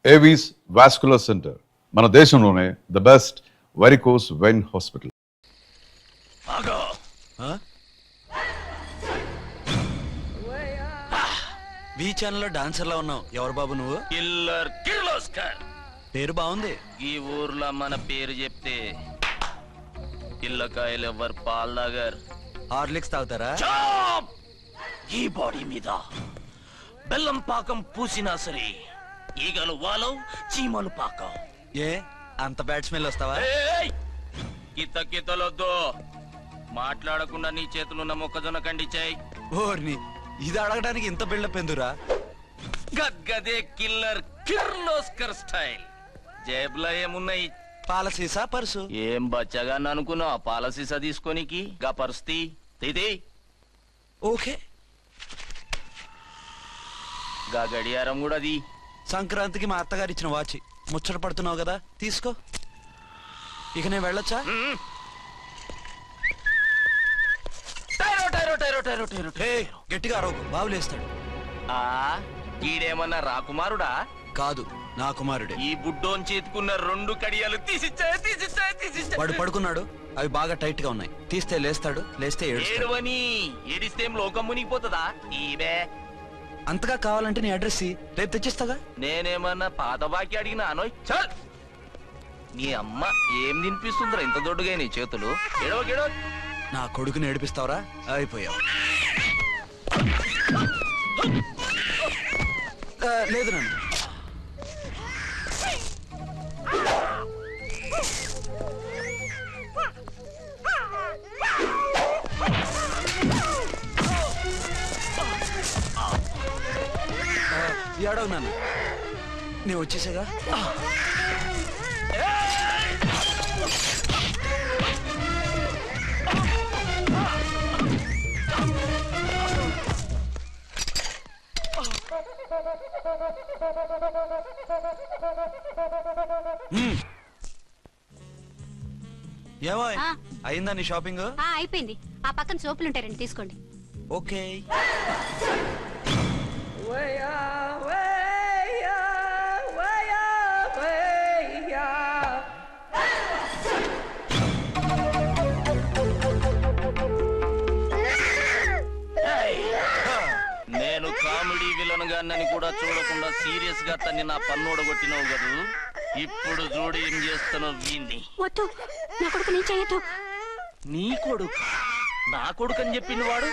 Avis vascular centre మన దేశంలోనే the best varicose vein hospital. V ఛానల్లో డాన్సర్ లా ఉన్నావు. ఎవరు బాబు నువ్వు? కిల్లర్ కిర్లోస్కర్. పేరు బాగుంది. ఈ ఊర్లో మన పేరు చెప్తే పిల్లకాయలు ఎవరు పాల్ దాగర్. హార్లిక్స్ తాగుతారా? ఈ బాడీ మీద బెల్లం పాకం పూసినా సరే ఈగలు వాలవు, చీమలు పాకం. ఏ అంత బ్యాడ్ స్మెల్ వస్తావా? కితలొద్దు. మాట్లాడకుండా నీ చేతులున్న మొక్కజొన్న కండిచాయి. ఓర్ని, ఇది అడగడానికి ఇంత బిల్డప్ ఎందురా? గద్గదే కిల్లర్ కిర్లోస్కర్ స్టైల్. జేబులో ఏమున్నాయి? పాల సీసా, పర్సు. ఏం బచ్చగా అనుకున్నావు? పాలసీసా తీసుకోనికి గా పరిస్థితి. ఓకే, గా గడియారం కూడా అది. సంక్రాంతికి మా అత్తగారు ఇచ్చిన వాచి. ముచ్చట పడుతున్నావు కదా, తీసుకో. ఇక నేను వెళ్ళొచ్చా? గట్టిగా అరవకు, బావులేస్తాడు. ఈడేమన్నా రాకుమారుడా? కాదు, నా కుమారుడే. ఈ బుడ్డోన్ చేతుకున్న 2 కడియాలు తీసిచ్చా. వాడు పడుకున్నాడు, అవి బాగా టైట్ గా ఉన్నాయి. తీస్తే లేస్తాడు, లేస్తే ఏడవని. ఏడిస్తే లోకం మునిగిపోతుందా? ఈబే అంతగా కావాలంటే నీ అడ్రస్ రేపు తెచ్చిస్తాగా. నేనేమన్నా పాత బాకి అడిగినా అనోయ్. చల్, నీ అమ్మ ఏం తినిపిస్తుందిరా ఇంత దొడ్డుగా నీ చేతులు? గెడవ నా కొడుకుని ఏడిపిస్తావరా? అయిపోయావు. లేదు నన్ను. ఏడవు నాన్న, నేను వచ్చేసాగా. ఏమో అయిందా నీ షాపింగ్? అయిపోయింది. ఆ పక్కన సోపులుంటాయి, రండి తీసుకోండి. ఓకే. నేను కామెడీ విలన్ గాన్నని కూడా చూడకుండా సీరియస్ గా తన్ని నా పన్నుడ కొట్టినావు కదూ. ఇప్పుడు చూడు ఏం చేస్తున్నావు వీణ్ణి. వద్దు, నా కొడుకు నేను చేయొద్దు. నీ కొడుకు? నా కొడుకు అని చెప్పింది వాడు.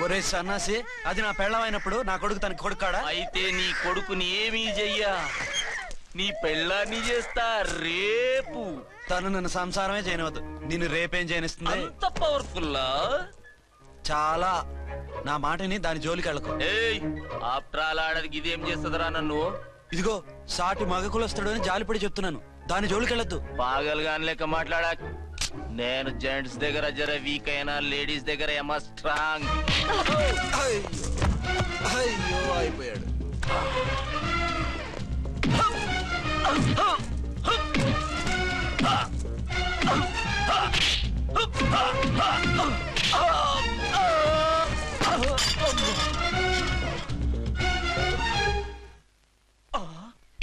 ఒరే సన్నాసి, అది నా పెళ్ళమైనప్పుడు నా కొడుకు తన కొడుకాడా? అయితే నీ కొడుకుని ఏమీ చెయ్యా, నీ పెళ్ళాన్ని చేస్తా రేపు. తను నన్ను సంసారమే చేయనవద్దు, నిన్ను రేపేం చేయనిస్తుంది? అంత పవర్ఫుల్లా? చాలా. నా మాటని దాని జోలికి వెళ్ళకు. ఏయ్, ఆఫ్టర్ ఆల్ ఆడదికి ఇదేం చేస్తుందిరా నన్ను? ఇదిగో సాటి మగకులొస్తాడు అని జాలిపడి చెప్తున్నాను, దాని జోలికి వెళ్ళొద్దు. పాగలుగాని లెక్క మాట్లాడా. నేను జెంట్స్ దగ్గర జర వీక్ అయినా లేడీస్ దగ్గర ఏమో స్ట్రాంగ్. అయ్యో అయిపోయాడు.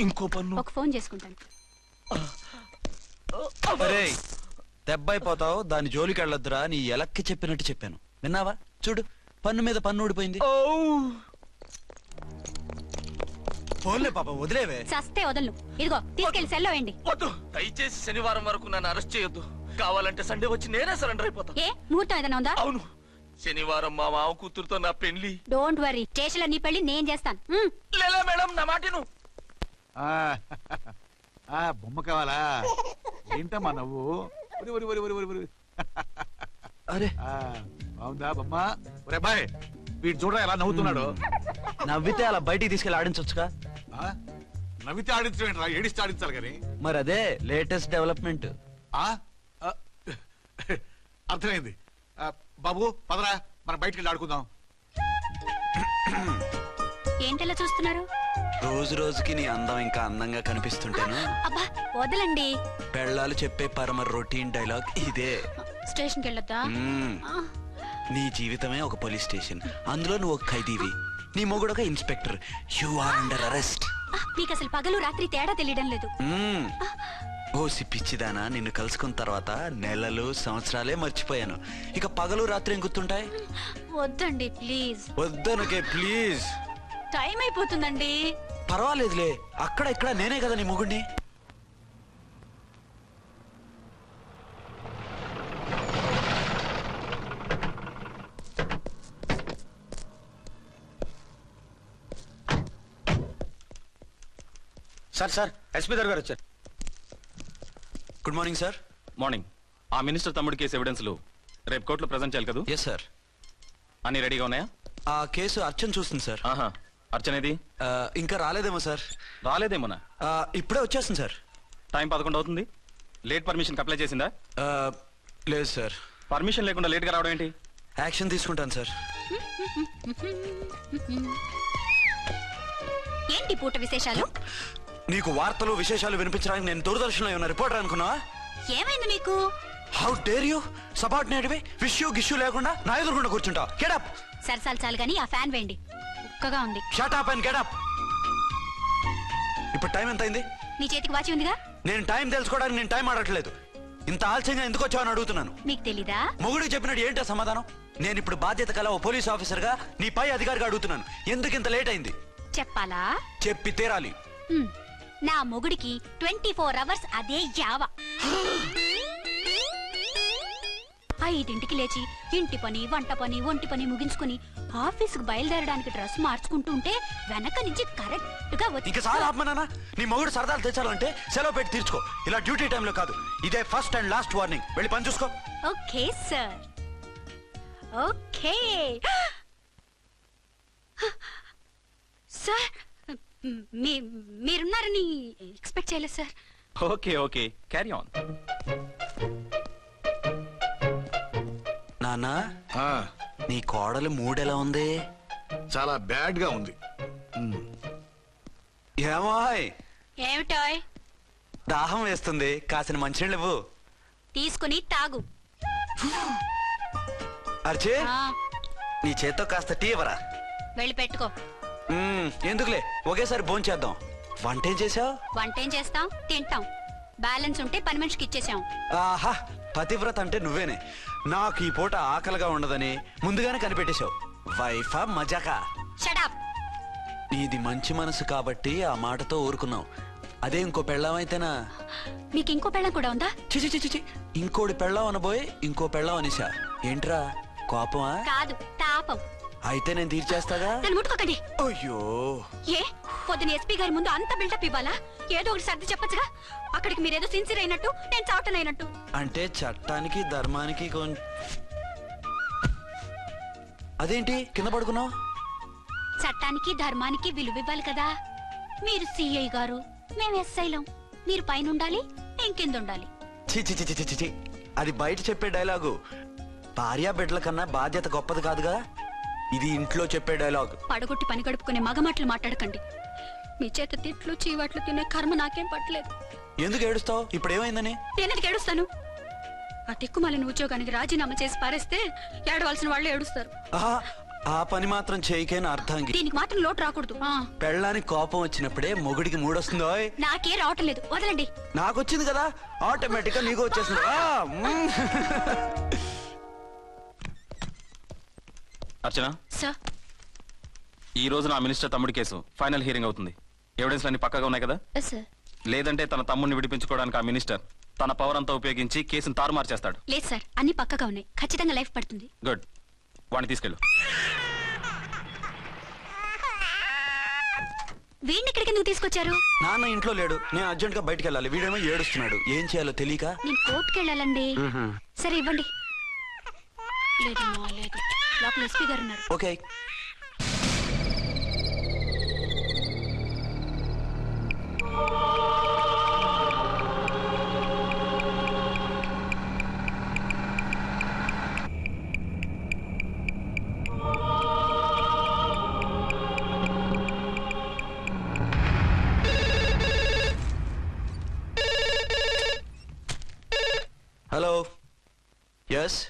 ఇంకో పన్ను. ఒక ఫోన్ చేసుకుంటాను. అరే దెబ్బైపోతావు, దాని జోలికి వెళ్ళొద్దురా. నీ ఎలక్కి చెప్పినట్టు చెప్పాను, విన్నావా? చూడు, పన్ను మీద పన్ను ఊడిపోయింది. ఫోన్లే పాప, వదిలేవే. చస్తే వదలను. ఇదిగో తీసుకెళ్లి సెల్లో వేయండి. వద్దు, దయచేసి శనివారం వరకు నన్ను అరెస్ట్ చేయొద్దు. కావాలంటే సండే వచ్చి నేనే సరెండర్ అయిపోతా. ఏ ముహూర్తం ఏదైనా ఉందా? అవును, శనివారం మా మావ కూతురుతో నా పెళ్లి. డోంట్ వరీ, స్టేషన్ లో నీ పెళ్లి నేను చేస్తాను. లేలా మేడం, నా మాటను. బొమ్మ కావాలా? ఏంటమ్మా నవ్వు? అరే బాగుందా బొమ్మ? ఒరే బాయ్, వీడు చూడరా ఎలా నవ్వుతున్నాడు. నవ్వితే అలా బయటికి తీసుకెళ్ళి ఆడించొచ్చుగా. నవ్వితే ఆడించడం, ఏడిస్తే ఆడించాలి కానీ. మరి అదే లేటెస్ట్ డెవలప్మెంట్. అర్థమైంది. బాబు పదరా, మనం బయటికి వెళ్ళి ఆడుకుందాం. ఏంటలా చూస్తున్నారు? రోజు రోజుకి నీ అందం ఇంకా అందంగా కనిపిస్తుంటేను. అబ్బా వదలండి. పెళ్ళాలు చెప్పే పరమ రొటీన్ డైలాగ్ ఇదే. స్టేషన్కి వెళ్ళొద్దా? నీ జీవితమే ఒక పోలీస్ స్టేషన్, అందులో నువ్వు ఒక ఖైదీవి, నీ మొగుడు ఒక inspector. You are under arrest. మీకు అసలు పగలు రాత్రి తేడా తెలియడం లేదు. ఓసి పిచ్చిదానా, నిన్ను కలుసుకున్న తర్వాత నెలలు సంవత్సరాలే మర్చిపోయాను. ఇక పగలు రాత్రి ఏం గుర్తుంటాయి? వద్దండి ప్లీజ్. వద్దనుకే ప్లీజ్. టైం అయిపోతుందండి. పర్వాలేదులే, అక్కడ ఇక్కడ నేనే కదా నీ మొగుడిని. సార్ ఎస్పీ గారు వచ్చారు. Good morning sir. మార్నింగ్. ఆ మినిస్టర్ తమ్ముడి కేసు ఎవిడెన్స్లు రేపు కోర్టులో ప్రజెంట్ చేయాలి కదా? Yes sir. అన్ని రెడీగా ఉన్నాయా? ఆ కేసు అర్చన్ చూస్తుంది సార్. ఆహా, అర్చనేది? ఇంకా రాలేదేమో సార్. రాలేదేమోనా? ఇప్పుడే వచ్చేస్తుంది సార్. టైం 11 అవుతుంది. లేట్ పర్మిషన్ అప్లై చేసిందా? లేదు సార్. పర్మిషన్ లేకుండా లేట్గా రావడం ఏంటి? యాక్షన్ తీసుకుంటాను సార్. ఏంటి పూట విశేషాలు? నీకు వార్తలు విశేషాలు వినిపించడానికి నేను దూరదర్శన్లో ఉన్న రిపోర్టర్ అనుకున్నావా? ఏమైంది మీకు? హౌ డేర్ యూ సబార్డినేట్వి విష్యూ గిష్యూ లేకుండా నా ఎదురుకుండా కూర్చుంటావు? Get up. సరసాలు చాలు గాని ఆ ఫ్యాన్ వేయండి, ఉక్కగా ఉంది. Shut up and get up. ఇప్పుడు టైం ఎంత అయింది? నీ చేతికి వాచి ఉందిగా. నేను టైం తెలుసుకోవడానికి నేను టైం ఆడట్లేదు. ఇంత ఆలస్యంగా ఎందుకు వచ్చావని అడుగుతున్నాను. మీకు తెలీదా? మొగుడికి చెప్పినట్టు ఏంటో సమాధానం? నేను ఇప్పుడు బాధ్యత కల ఓ పోలీస్ ఆఫీసర్ గా నీ పై అధికారిగా అడుగుతున్నాను. ఎందుకు ఇంత లేట్ అయింది? చెప్పాలా? చెప్పి తీరాలి. నా మొగుడికి 24 అవర్స్ అదే యావ. 5ంటికి లేచి ఇంటి పని, వంట పని, ఒంటి పని ముగించుకుని ఆఫీసుకు బయలుదేరడానికి డ్రెస్ మార్చుకుంటూ ఉంటే వెనక నుంచి కరెక్ట్ గా వచ్చి. ఇంకా సార్ ఆత్మనానా, నీ మొగుడు సరదాలు తెచ్చాలంటే సెలవు పెట్టి తీర్చుకో. ఇలా డ్యూటీ టైంలో కాదు. ఇదే ఫస్ట్ అండ్ లాస్ట్ వార్నింగ్. వెళ్ళి పని చూసుకో. Okay sir, okay sir. మీరున్నారని ఎక్స్పెక్ట్ చేయలేదు సార్. Okay okay, carry on. నాన్నా, ఆ, నీ కోడలు మూడెలా ఉంది? చాలా బ్యాడ్ గా ఉంది. ఏమాయ్, ఏమిటాయ్? దాహం వేస్తుంది, కాసిన మంచినీళ్ళు ఇవ్వు. తీసుకుని తాగు. అర్చే, ఆ, నీ చేత్తో కాస్త టీ ఇవ్వరా? వెళ్ళి పెట్టుకో. ఎందుకులే, ఒకేసారి భోంచేద్దాం. వంట ఏం చేసావు? వంటేం చేస్తాం, తింటాం. బ్యాలెన్స్ ఉంటే పని మనిషికి ఇచ్చేసాం. ఆహా, పతివ్రత అంటే నువ్వేనే. నాకు ఈ పూట ఆకలిగా ఉండదని ముందుగానే కనిపెట్టేశావు. వైఫా మజాకా? షడప్. నీది మంచి మనసు కాబట్టి ఆ మాటతో ఊరుకున్నావు. అదే ఇంకో పెళ్ళాం అయితేనా? మీకు ఇంకో పెళ్ళం కూడా ఉందా? చిచి చిచి చి, ఇంకోటి పెళ్ళాం అనబోయి ఇంకో పెళ్ళాం అనిసా. ఏంట్రా కోపమా? కాదు, తాపం. అయితే నేను తీర్చేస్తాగా. నన్ను ముట్టుకోకండి. అయ్యో, ఏ పొద్దున ఎస్పీ గారి ముందు అంత బిల్డప్ ఇవ్వాలా? ఏదో ఒకటి సర్ది చెప్పచ్చుగా. అక్కడికి మీరేదో సిన్సియర్ అయినట్టు, నేను చావటం అయినట్టు. అంటే చట్టానికి ధర్మానికి అదేంటి కింద పడుకున్నావు? చట్టానికి ధర్మానికి విలువ ఇవ్వాలి కదా. మీరు సిఐ గారు, మేము ఎస్ఐలం. మీరు పైన ఉండాలి, నేను కింద ఉండాలి. చి చి చి చి చి, అది బయట చెప్పే డైలాగు. భార్యా బిడ్డల కన్నా బాధ్యత గొప్పది కాదుగా. ఇది ఇంట్లో చెప్పే డైలాగ్. పడగొట్టి పని గడుపుకునే మగమాటలు మాట్లాడకండి. మీ చేత తిట్లు చీవాట్లు తినే కర్మ నాకేం పట్టలేదు. ఎందుకు ఏడుస్తావు? ఇప్పుడు ఏమైందని? నేనెందుకు ఏడుస్తాను? ఆ తిక్కుమాలిన ఉద్యోగానికి రాజీనామా చేసి పారేస్తే ఏడవలసిన వాళ్ళు ఏడుస్తారు. ఆహా, ఆ పని మాత్రం చేయకేన అర్థంగి. దీనికి మాత్రం లోటు రాకూడదు. పెళ్ళానికి కోపం వచ్చినప్పుడే మొగుడికి మూడొస్తుందో? నాకే రావటం లేదు, వదలండి. నాకు వచ్చింది కదా, ఆటోమేటిక్ గా నీకు వచ్చేసింది. అర్చన, సార్, ఈ రోజు నా మినిస్టర్ తమ్ముడి కేసు ఫైనల్ హియరింగ్ అవుతుంది. ఎవిడెన్స్ అన్ని పక్కగా ఉన్నాయి కదా? సార్. లేదంటే తన తమ్ముడిని విడిపించుకోవడానికి ఆ మినిస్టర్ తన పవర్ అంతా ఉపయోగించి కేసును తారుమారు చేస్తాడు. లేదు సార్, అన్ని పక్కగా ఉన్నాయి. ఖచ్చితంగా లైఫ్ పడుతుంది. గుడ్, వాడిని తీసుకెళ్ళు. వీడిని ఇక్కడికి ఎందుకు తీసుకొచ్చారు? నాన్న ఇంట్లో లేడు, నేను అర్జెంట్ గా బయటికి వెళ్ళాలి. వీడేమో ఏడుస్తున్నాడు, ఏం చేయాలో తెలియక. నేను కోర్టుకి వెళ్ళాలండి. సరే ఇవ్వండి. లేదమ్మా, లేదు. లోపల ఎస్పీ గారు ఉన్నారు. ఓకే. Hello, yes.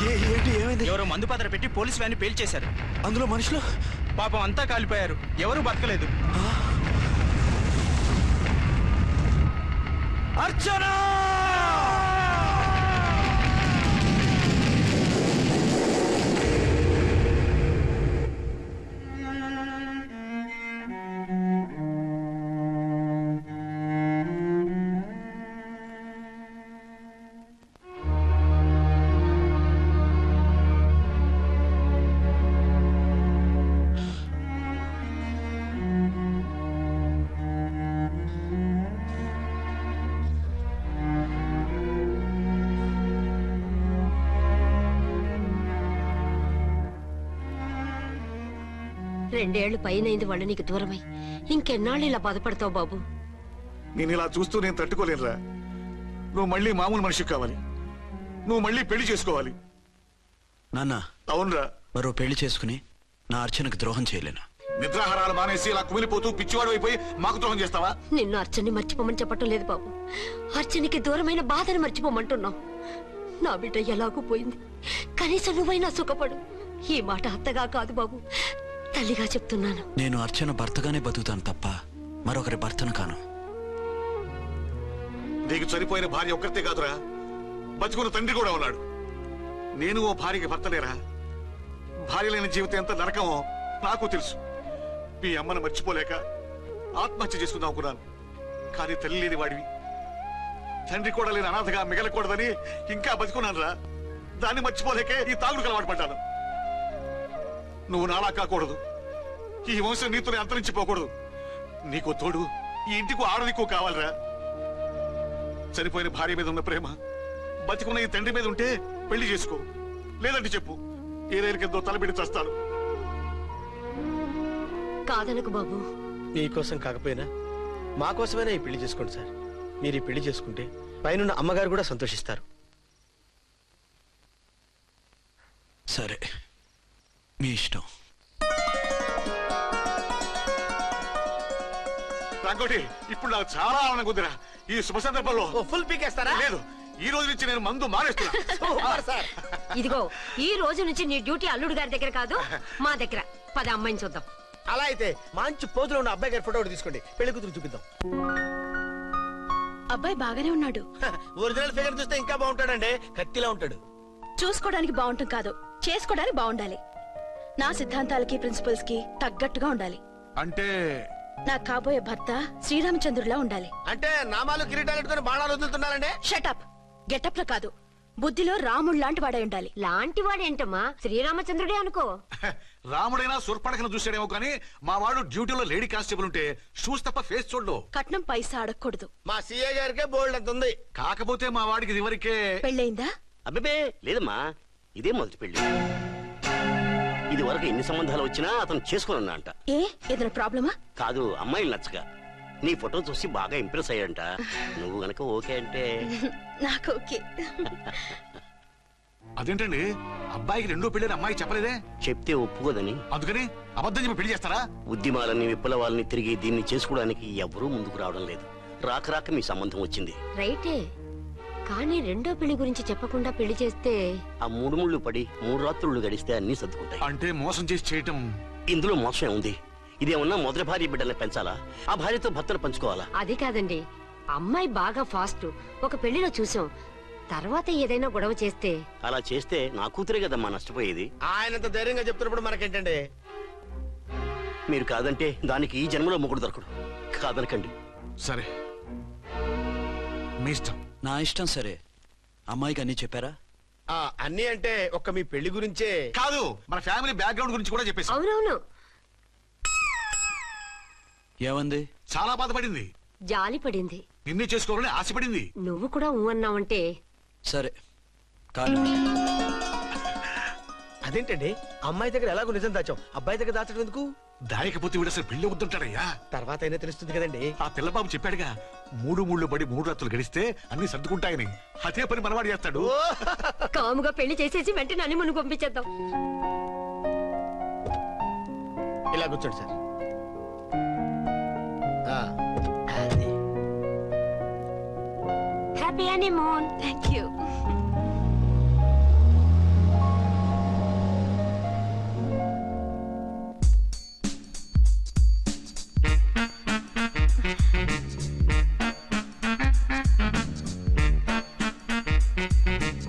ఏంటి ఏమైంది? ఎవరో మందు పాత్ర పెట్టి పోలీస్ వ్యాన్ పేల్చేశారు. అందులో మనుషులు పాపం అంతా కాలిపోయారు, ఎవరు బతకలేదు. అర్చనా! రెండేళ్లు పైనైంది వాళ్ళు నీకు దూరమై. ఇంకెన్నాళ్ళు ఇలా బాధపడతావు బాబు? నేను ఇలా చూస్తూ నేను తట్టుకోలేనురా. నువ్వు మళ్ళీ మామూలు మనిషి కావాలి. నువ్వు మళ్ళీ పెళ్లి చేసుకోవాలి. నాన్న, అవునరా. మరో పెళ్లి చేసుకుని నా అర్చనకు ద్రోహం చేయలేను. నిద్రాహారాలు మానేసి ఇలా కుమిలిపోతూ పిచ్చివాడు అయిపోయి మాకు ద్రోహం చేస్తావా? నిన్ను అర్చన్ని మర్చిపోమని చెప్పటం లేదు బాబు. అర్చనికి దూరమైన బాధను మర్చిపోమంటున్నావు. నా బిడ్డ ఎలాగూ పోయింది, కనీసం నువ్వైనా సుఖపడు. ఈ మాట అత్తగా కాదు బాబు, తల్లిగా చెప్తున్నాను. నేను అర్చన భర్తగానే బతుకుతాను తప్ప మరొకరి భర్తను కాను. నీకు చనిపోయిన భార్య ఒక్కరితే కాదురా, బతుకున్న తండ్రి కూడా ఉన్నాడు. నేను ఓ భార్యకి భర్తలేరా? భార్య లేని జీవితం ఎంత నరకమో నాకు తెలుసు. మీ అమ్మను మర్చిపోలేక ఆత్మహత్య చేసుకుందాం అనుకున్నాను. కానీ తల్లి లేని వాడివి, తండ్రి కూడా లేని అనాథగా మిగలకూడదని ఇంకా బతుకున్నాను రా. దాన్ని మర్చిపోలేకే ఈ తాగుడుకు అలవాటు పడ్డాను. నువ్వు నాలా కాకూడదు, ఈ వంశం నీతోనే అంతరించిపోకూడదు. నీకో తోడు, ఈ ఇంటికి ఆడదికో కావాలిరా. చనిపోయిన భార్య మీద ఉన్న ప్రేమ బతికున్న ఈ తండ్రి మీద ఉంటే పెళ్లి చేసుకో. లేదంటే చెప్పు, ఏ రైలు కిందో తలబెట్టి చస్తాను. కాదనకు బాబు. మీకోసం కాకపోయినా మా కోసమైనా ఈ పెళ్లి చేసుకోండి సార్. మీరు ఈ పెళ్లి చేసుకుంటే పైన అమ్మగారు కూడా సంతోషిస్తారు. సరే, మీ ఇష్టం. రంగోటి, ఇప్పుడు నాకు చాలా ఆనందంగా ఉందిరా. ఈ శుభ సందర్భంలో ఫుల్ పీకేస్తారా? లేదు, ఈ రోజు నుంచి నేను మందు మానేస్తున్నా. సార్ ఇదిగో, ఈ రోజు నుంచి నీ డ్యూటీ అల్లుడు గారి దగ్గర కాదు, మా దగ్గర. పద అమ్మాయిని చూద్దాం. అలా అయితే మంచి పోజులో ఉన్న అబ్బాయి గారి ఫోటో ఒకటి తీసుకోండి, పెళ్లి కూతురు చూపిద్దాం. అబ్బాయి బాగానే ఉన్నాడు. ఒరిజినల్ ఫిగర్ చూస్తే ఇంకా బాగుంటాడండి, కత్తిలా ఉంటాడు. చూసుకోవడానికి బాగుంటాం కాదు, చేసుకోవడానికి బాగుండాలి. నా సిద్ధాంతాలకి ప్రిన్సిపల్స్ కి తగ్గట్టుగా ఉండాలి. అంటే నా కాబోయే భర్త శ్రీరామచంద్రుడిలా ఉండాలి. అంటే నామాలు కిరీటాలు పెట్టుకుని బాణాలు వదులుతున్నారండి. షటప్. గెటప్ లో కాదు, బుద్ధిలో రాముడు లాంటి వాడై ఉండాలి. లాంటి వాడేంటమ్మా, శ్రీరామచంద్రుడే అనుకో. రాముడైనా సుర్పడకను చూసాడేమో కానీ మా వాడు డ్యూటీలో లేడీ కానిస్టేబుల్ ఉంటే షూస్ తప్ప ఫేస్ చూడడు. కట్నం పైసా అడగకూడదు. మా సీఏ గారికే బోల్డ్ అంత ఉంది. కాకపోతే మా వాడికి ఇదివరకే పెళ్ళయిందా? అబ్బే లేదమ్మా, ఇదే మొదటి పెళ్లి. ఇది వరకు ఎన్ని సంబంధాలు వచ్చినా అతను చేసుకోనున్నా అంట. ఏ ఏదైనా ప్రాబ్లమా? కాదు, అమ్మాయిలు నచ్చగా నీ ఫోటో చూసి బాగా ఇంప్రెస్ అయ్యంట. నువ్వు గనక ఓకే అంటే నాకు ఓకే. అదేంటండి, అబ్బాయికి రెండో పెళ్లి అమ్మాయి చెప్పలేదే? చెప్తే ఒప్పుకోదని. అందుకని అబద్ధం చెప్పి పెళ్లి చేస్తారా? ఉద్యమాలని విప్లవాలని తిరిగి దీన్ని చేసుకోవడానికి ఎవరూ ముందుకు రావడం లేదు. రాక రాక మీ సంబంధం వచ్చింది. రైటే, కానీ రెండో పెళ్లి గురించి చెప్పకుండా పెళ్లి చేస్తే ఆ మూడు ముళ్ళు పడి 3 రాత్రులు గడిస్తే అన్ని సర్దుకుంటాయి. అంటే మోసం చేసి చేయటం. ఇందులో మోసం ఉంది. ఇదేమన్నా మొదటి భార్య బిడ్డల్ని పెంచాలా, ఆ భార్యతో భర్తను పంచుకోవాలా? అది కాదండి, అమ్మాయి బాగా ఫాస్ట్. ఒక పెళ్లిలో చూసాం, తర్వాత ఏదైనా గొడవ చేస్తే. అలా చేస్తే నా కూతురే కదమ్మా నష్టపోయేది. ఆయనంత ధైర్యంగా చెప్తున్నప్పుడు మనకేంటండి? మీరు కాదంటే దానికి ఈ జన్మలో మొగుడు దొరకడు. కాదనకండి. సరే, మీ ఇష్టం. నా ఇష్టం. సరే, అమ్మాయికి అన్ని చెప్పారా? అన్ని అంటే ఒక్క మీ పెళ్లి గురించే కాదు, మన ఫ్యామిలీ బ్యాక్గ్రౌండ్ గురించి కూడా చెప్పేసి. అవునవును, ఏమంది? చాలా బాధపడింది, జాలి పడింది, నిన్నే చేసుకోవాలని ఆశపడింది. నువ్వు కూడా ఊ అన్నావంటే. సరే, కాదు. అదేంటండి, అమ్మాయి దగ్గర ఎలాగో నిజం దాచాం, అబ్బాయి దగ్గర దాచడం ఎందుకు? దాయకపోతే వీడు అసలు పెళ్లి వద్దంటాడయ్యా. తర్వాత అయినా తెలుస్తుంది కదండి. ఆ పిల్లబాబు చెప్పాడుగా, 3 ముళ్ళు పడి 3 రాత్రులు గడిస్తే అన్ని సర్దుకుంటాయని. అదే పని మనవాడు చేస్తాడు. కాముగా పెళ్లి చేసేసి వెంటనే అన్ని మును పంపించేద్దాం. ఇలా కూర్చోండి sir. Happy honeymoon. Thank you.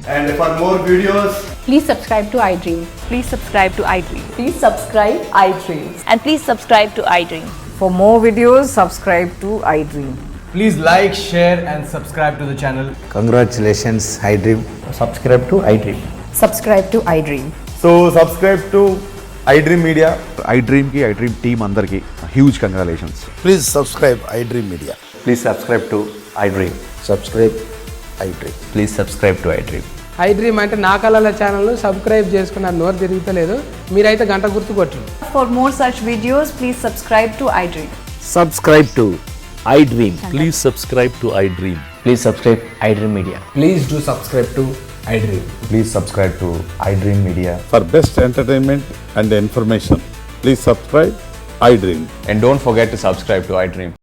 And for more videos, Please subscribe to iDream. Please subscribe to iDream. Please subscribe iDream. And please subscribe to iDream. For more videos, subscribe to iDream. please like, share, and subscribe to the channel. Congratulations iDream. Subscribe to iDream. Subscribe to iDream. So, subscribe to iDream Media. iDream కి iDream team అందరికి huge congratulations. Please subscribe iDream Media. Please subscribe to iDream. Subscribe iDream. Please subscribe to iDream. iDream అంటే నా కళల channel subscribe చేసుకున్న నోరు తిరుగుతలేదు, మీరైతే గంట గుర్తు కొట్టండి. For more such videos, please subscribe to iDream. Subscribe to iDream. Please subscribe to iDream. Please subscribe iDream Media. Please do subscribe to iDream. Please subscribe to iDream Media. For best entertainment and information, please subscribe iDream. And don't forget to subscribe to iDream.